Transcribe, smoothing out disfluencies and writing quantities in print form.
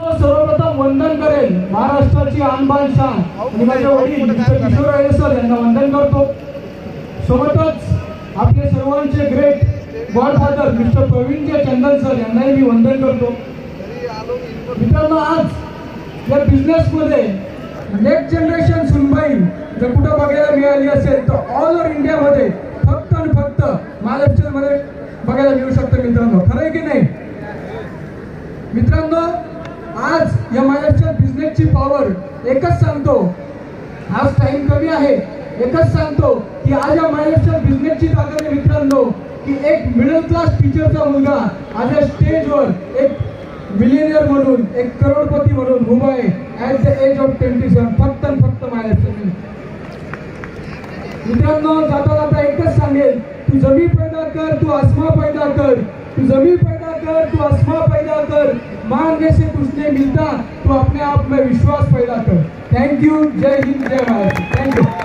सर्वप्रथम वंदन करेल महाराष्ट्राची आणबाण शान आणि माझे वडील किशोर राजे सर यांना वंदन करतो। सोबतच आपले सर्वांचे ग्रेट गॉडफादर मिस्टर प्रवीणजी चंदन सर यांनाही मी वंदन करतो। मित्रांनो, आज या बिझनेस मध्ये नेक्स्ट जनरेशन सुनबाई जर कुठं बघायला मिळाली असेल तर ऑल ओव्हर इंडिया मध्ये फक्त आणि फक्त महाराष्ट्र मध्ये बघायला मिळू शकतं। मित्रांनो, खरं आहे की नाही? मित्रांनो, आज या महाराष्ट्रात बिझनेसची पॉवर एकच सांगतो, आज टाइम कमी आहे, एकच सांगतो की आज या महाराष्ट्रात बिझनेसची ताकद आहे मित्रांनो, की एक मिडल क्लास टीचरचा मुलगा आज या स्टेजवर एक मिलियनियर म्हणून, एक करोडपती म्हणून उभा आहे ॲट द एज ऑफ 27 फक्त आणि फक्त महाराष्ट्रात। मित्रांनो, जाता जाता एकच सांगेल, तू जमी पैदा कर, तू आसमां पैदा कर, तू जमी पैदा कर, तू आसमां पैदा कर, मांगने से कुछ नहीं मिलता, तू अपने आप में विश्वास पैदा कर। Thank you. जय हिंद, जय महाराष्ट्र। Thank you.